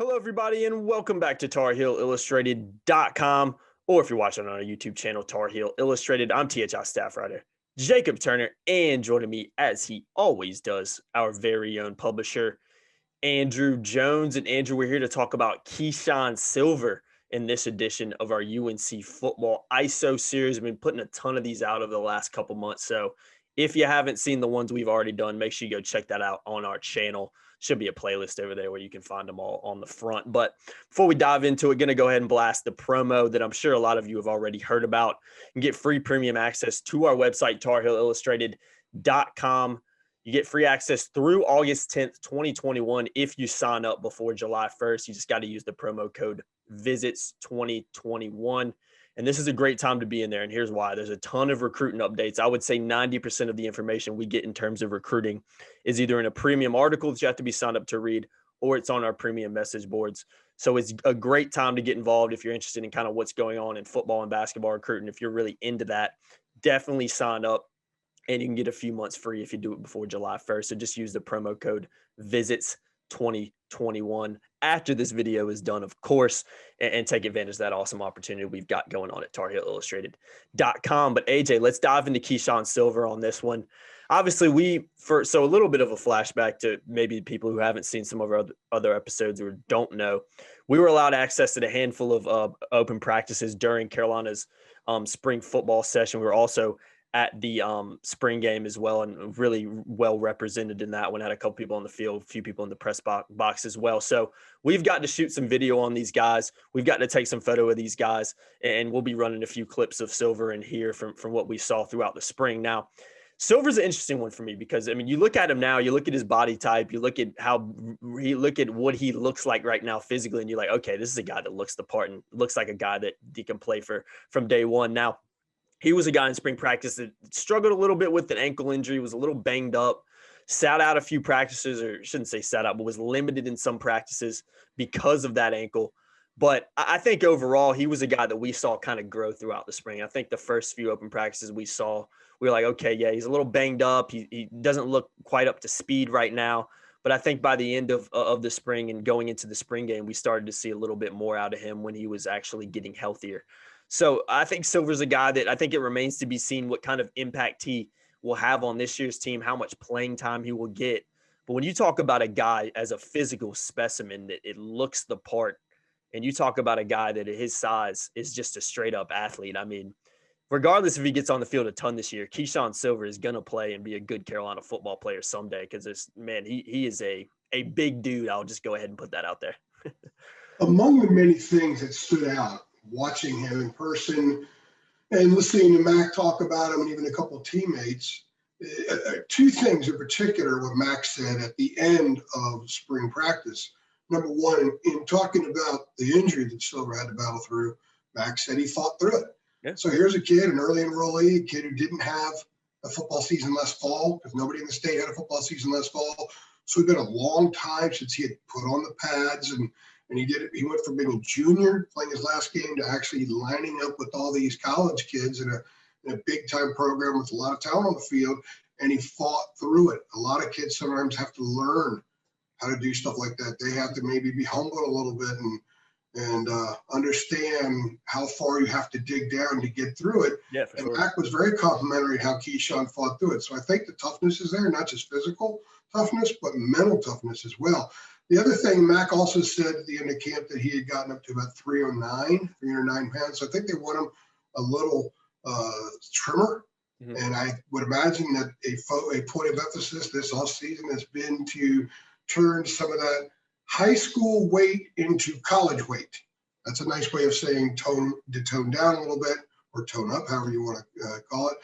Hello, everybody, and welcome back to TarHeelIllustrated.com, or if you're watching on our YouTube channel, Tar Heel Illustrated. I'm THI staff writer Jacob Turner, and joining me, as he always does, our very own publisher, Andrew Jones. And Andrew, we're here to talk about Keeshawn Silver in this edition of our UNC football ISO series. I've been putting a ton of these out over the last couple months, so if you haven't seen the ones we've already done, make sure you go check that out on our channel. Should be a playlist over there where you can find them all on the front. But before we dive into it, going to go ahead and blast the promo that I'm sure a lot of you have already heard about and get free premium access to our website, TarHeelIllustrated.com. You get free access through August 10th, 2021 if you sign up before July 1st. You just got to use the promo code VISITS2021. And this is a great time to be in there. And here's why. There's a ton of recruiting updates. I would say 90% of the information we get in terms of recruiting is either in a premium article that you have to be signed up to read, or it's on our premium message boards. So it's a great time to get involved if you're interested in kind of what's going on in football and basketball recruiting. If you're really into that, definitely sign up, and you can get a few months free if you do it before July 1st. So just use the promo code VISITS2021 after this video is done, of course, and take advantage of that awesome opportunity we've got going on at TarHeelIllustrated.com. But AJ, let's dive into Keeshawn Silver on this one. Obviously, so a little bit of a flashback to maybe people who haven't seen some of our other episodes or don't know. We were allowed access to a handful of open practices during Carolina's spring football session. We were also at the spring game as well, and really well represented in that one. Had a couple people on the field, a few people in the press box as well. So we've got to shoot some video on these guys. We've got to take some photo of these guys, and we'll be running a few clips of Silver in here from what we saw throughout the spring. Now, Silver's an interesting one for me because, I mean, you look at him now, you look at his body type, you look at what he looks like right now physically, and you're like, okay, this is a guy that looks the part and looks like a guy that he can play from day one. Now, he was a guy in spring practice that struggled a little bit with an ankle injury, was a little banged up, sat out a few practices, or shouldn't say sat out, but was limited in some practices because of that ankle. But I think overall, he was a guy that we saw kind of grow throughout the spring. I think the first few open practices we saw, we were like, okay, yeah, he's a little banged up. He doesn't look quite up to speed right now. But I think by the end of the spring and going into the spring game, we started to see a little bit more out of him when he was actually getting healthier. So I think Silver's a guy that I think it remains to be seen what kind of impact he will have on this year's team, how much playing time he will get. But when you talk about a guy as a physical specimen that it looks the part, and you talk about a guy that at his size is just a straight up athlete, I mean, regardless if he gets on the field a ton this year, Keeshawn Silver is going to play and be a good Carolina football player someday because he is a big dude. I'll just go ahead and put that out there. Among the many things that stood out, watching him in person and listening to Mac talk about him and even a couple of teammates, two things in particular what Mac said at the end of spring practice. Number one, in talking about the injury that Silver had to battle through, Mac said he fought through it. Yeah. So here's a kid, an early enrollee, a kid who didn't have a football season last fall because nobody in the state had a football season last fall. So it's been a long time since he had put on the pads and he did it. He went from being a junior, playing his last game, to actually lining up with all these college kids in a big time program with a lot of talent on the field. And he fought through it. A lot of kids sometimes have to learn how to do stuff like that. They have to maybe be humbled a little bit and understand how far you have to dig down to get through it. Yeah, and sure. Mac was very complimentary how Keeshawn fought through it. So I think the toughness is there, not just physical toughness, but mental toughness as well. The other thing, Mac also said at the end of camp that he had gotten up to about 309 pounds. So I think they want him a little trimmer. Mm-hmm. And I would imagine that a point of emphasis this offseason has been to turn some of that high school weight into college weight. That's a nice way of saying tone down a little bit, or tone up, however you want to call it.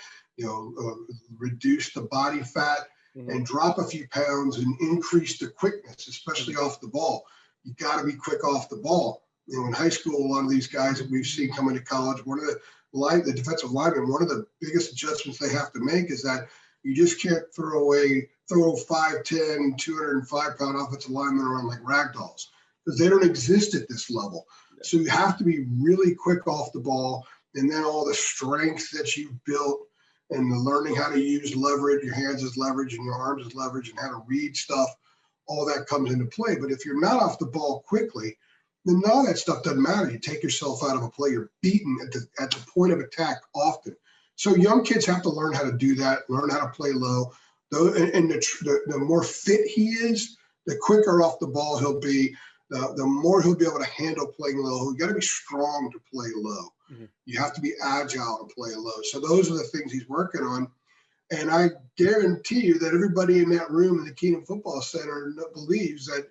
Reduce the body fat. Mm-hmm. And drop a few pounds and increase the quickness, especially off the ball. You got to be quick off the ball. In high school, a lot of these guys that we've seen coming to college, the defensive linemen, one of the biggest adjustments they have to make is that you just can't throw 5'10", 205-pound offensive linemen around like rag dolls because they don't exist at this level. Yeah. So you have to be really quick off the ball, and then all the strength that you've built and the learning how to use leverage, your hands as leverage and your arms as leverage, and how to read stuff, all that comes into play. But if you're not off the ball quickly, then none of that stuff doesn't matter. You take yourself out of a play. You're beaten at the point of attack often. So young kids have to learn how to do that, learn how to play low. And the more fit he is, the quicker off the ball he'll be, the more he'll be able to handle playing low. You got to be strong to play low. Mm-hmm. You have to be agile to play low. So those are the things he's working on. And I guarantee you that everybody in that room in the Kenan Football Center believes that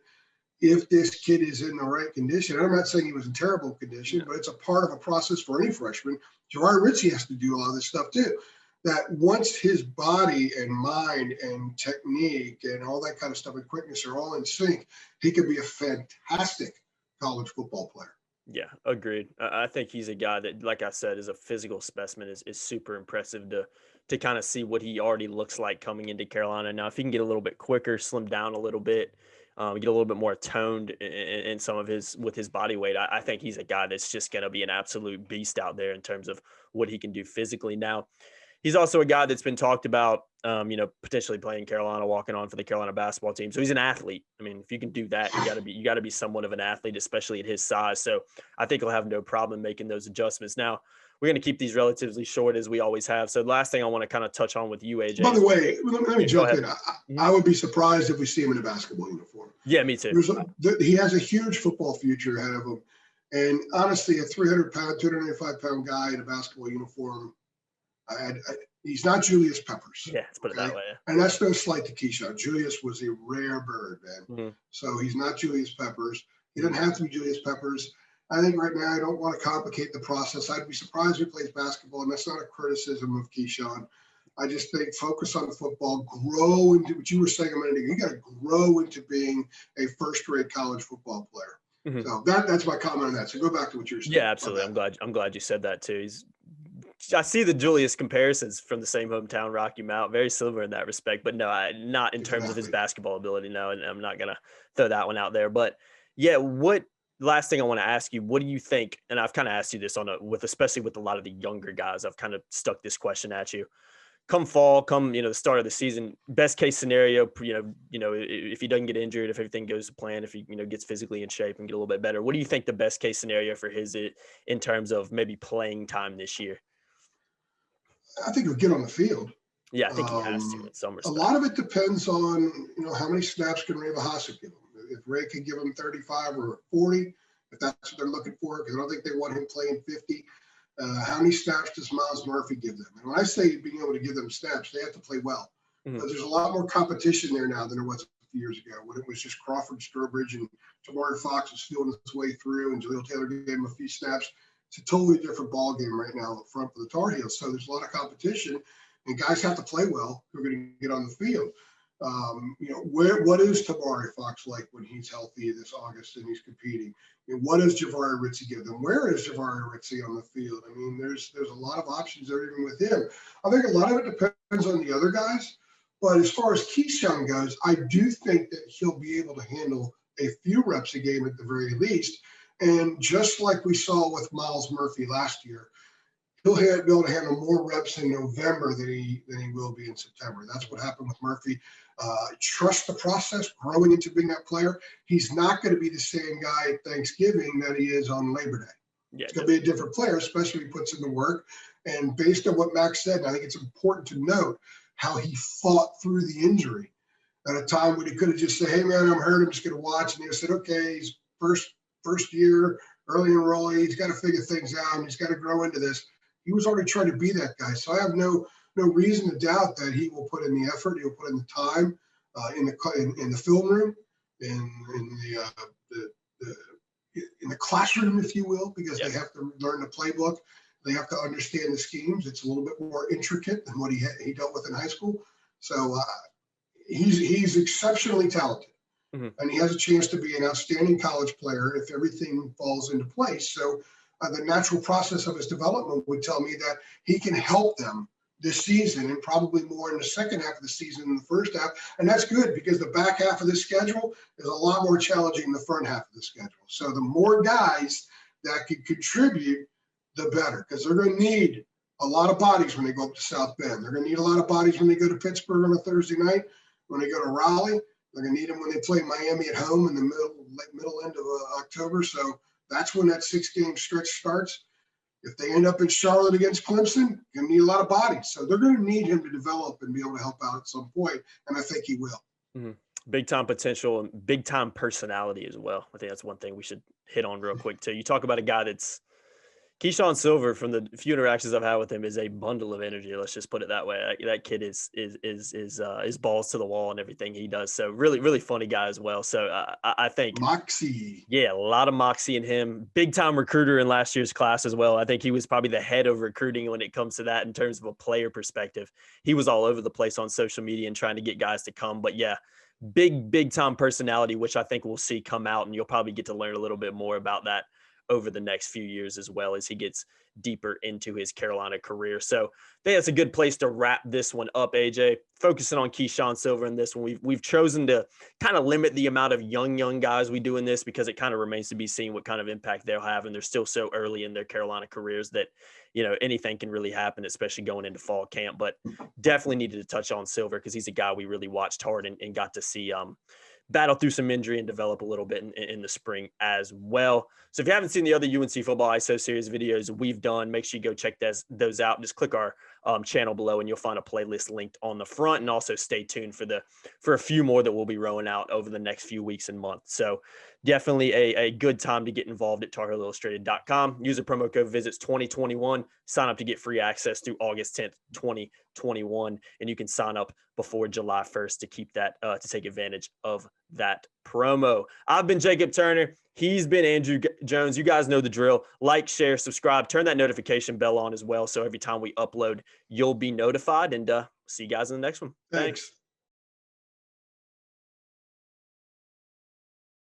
if this kid is in the right condition, I'm not saying he was in terrible condition, but it's a part of a process for any freshman. Jahvaree Ritzie has to do a lot of this stuff too. That once his body and mind and technique and all that kind of stuff and quickness are all in sync, he could be a fantastic college football player. Yeah, agreed. I think he's a guy that, like I said, is a physical specimen, is super impressive to kind of see what he already looks like coming into Carolina. Now, if he can get a little bit quicker, slim down a little bit, get a little bit more toned in some of with his body weight, I think he's a guy that's just going to be an absolute beast out there in terms of what he can do physically. Now, he's also a guy that's been talked about, potentially playing Carolina, walking on for the Carolina basketball team. So he's an athlete. I mean, if you can do that, you got to be somewhat of an athlete, especially at his size. So I think he'll have no problem making those adjustments. Now, we're going to keep these relatively short as we always have. So the last thing I want to kind of touch on with you, AJ. By the way, let me jump in. I would be surprised if we see him in a basketball uniform. Yeah, me too. He has a huge football future ahead of him. And honestly, a 300-pound, 285-pound guy in a basketball uniform, he's not Julius Peppers. Yeah, let's put it that way. And that's no slight to Keeshawn. Julius was a rare bird, man. Mm-hmm. So he's not Julius Peppers. He doesn't have to be Julius Peppers. I think right now I don't want to complicate the process. I'd be surprised if he plays basketball, and that's not a criticism of Keeshawn. I just think focus on football, grow into what you were saying a minute ago. You got to grow into being a first-rate college football player. Mm-hmm. So that's my comment on that. So go back to what you were saying. Yeah, absolutely. I'm glad you said that too. I see the Julius comparisons from the same hometown, Rocky Mount, very similar in that respect, but no, not in terms of his basketball ability. No, and I'm not going to throw that one out there. But yeah, last thing I want to ask you, what do you think? And I've kind of asked you this especially with a lot of the younger guys, I've kind of stuck this question at you. Come fall, the start of the season, best case scenario, if he doesn't get injured, if everything goes to plan, if he, gets physically in shape and get a little bit better, what do you think the best case scenario for his in terms of maybe playing time this year? I think he'll get on the field. Yeah, I think he has to in some respect. A lot of it depends on, how many snaps can Ray Bahasa give him. If Ray can give him 35 or 40, if that's what they're looking for, because I don't think they want him playing 50. How many snaps does Miles Murphy give them? And when I say being able to give them snaps, they have to play well. Mm-hmm. But there's a lot more competition there now than there was a few years ago when it was just Crawford, Sturbridge, and Tamari Fox was feeling his way through, and Jaleel Taylor gave him a few snaps. It's a totally different ball game right now up front for the Tar Heels. So there's a lot of competition, and guys have to play well who are going to get on the field. What is Tamari Fox like when he's healthy this August and he's competing? And what does Jahvaree Ritzie give them? Where is Jahvaree Ritzie on the field? I mean, there's a lot of options there even with him. I think a lot of it depends on the other guys. But as far as Keeshawn goes, I do think that he'll be able to handle a few reps a game at the very least. And just like we saw with Miles Murphy last year, he'll be able to handle more reps in November than he will be in September. That's what happened with Murphy. Trust the process, growing into being that player. He's not going to be the same guy at Thanksgiving that he is on Labor Day. Yeah, it's going to be a different player, especially if he puts in the work. And based on what Max said, I think it's important to note how he fought through the injury at a time when he could have just said, hey, man, I'm hurt. I'm just going to watch. And he said, okay, he's first year, early enrollee. He's got to figure things out. And he's got to grow into this. He was already trying to be that guy. So I have no reason to doubt that he will put in the effort. He'll put in the time in the film room, in the classroom, if you will, because they have to learn the playbook. They have to understand the schemes. It's a little bit more intricate than what he dealt with in high school. So he's exceptionally talented. Mm-hmm. And he has a chance to be an outstanding college player if everything falls into place. So the natural process of his development would tell me that he can help them this season and probably more in the second half of the season than the first half. And that's good because the back half of the schedule is a lot more challenging than the front half of the schedule. So the more guys that can contribute, the better, because they're going to need a lot of bodies when they go up to South Bend. They're going to need a lot of bodies when they go to Pittsburgh on a Thursday night. When they go to Raleigh, They're going to need him when they play Miami at home in the middle end of October. So that's when that 6-game stretch starts. If they end up in Charlotte against Clemson, going to need a lot of bodies. So they're going to need him to develop and be able to help out at some point, and I think he will. Mm-hmm. Big-time potential and big-time personality as well. I think that's one thing we should hit on real quick, too. You talk about a guy that's – Keeshawn Silver, from the few interactions I've had with him, is a bundle of energy. Let's just put it that way. That kid is balls to the wall and everything he does. So really, really funny guy as well. So I think moxie. Yeah, a lot of moxie in him. Big time recruiter in last year's class as well. I think he was probably the head of recruiting when it comes to that in terms of a player perspective. He was all over the place on social media and trying to get guys to come. But yeah, big time personality, which I think we'll see come out, and you'll probably get to learn a little bit more about that over the next few years as well as he gets deeper into his Carolina career. So I think that's a good place to wrap this one up, AJ. Focusing on Keeshawn Silver in this one, we've chosen to kind of limit the amount of young guys we do in this because it kind of remains to be seen what kind of impact they'll have. And they're still so early in their Carolina careers that, anything can really happen, especially going into fall camp. But definitely needed to touch on Silver because he's a guy we really watched hard and got to see battle through some injury and develop a little bit in the spring as well. So if you haven't seen the other UNC Football ISO series videos we've done, make sure you go check those out. Just click our channel below and you'll find a playlist linked on the front, and also stay tuned for a few more that we'll be rolling out over the next few weeks and months. So definitely a good time to get involved at TarHeelIllustrated.com. Use the promo code VISITS2021. Sign up to get free access through August 10th, 2021, and you can sign up before July 1st to keep that to take advantage of that promo. I've been Jacob Turner. He's been Andrew Jones. You guys know the drill. Like, share, subscribe, turn that notification bell on as well, so every time we upload, you'll be notified. And see you guys in the next one. Thanks.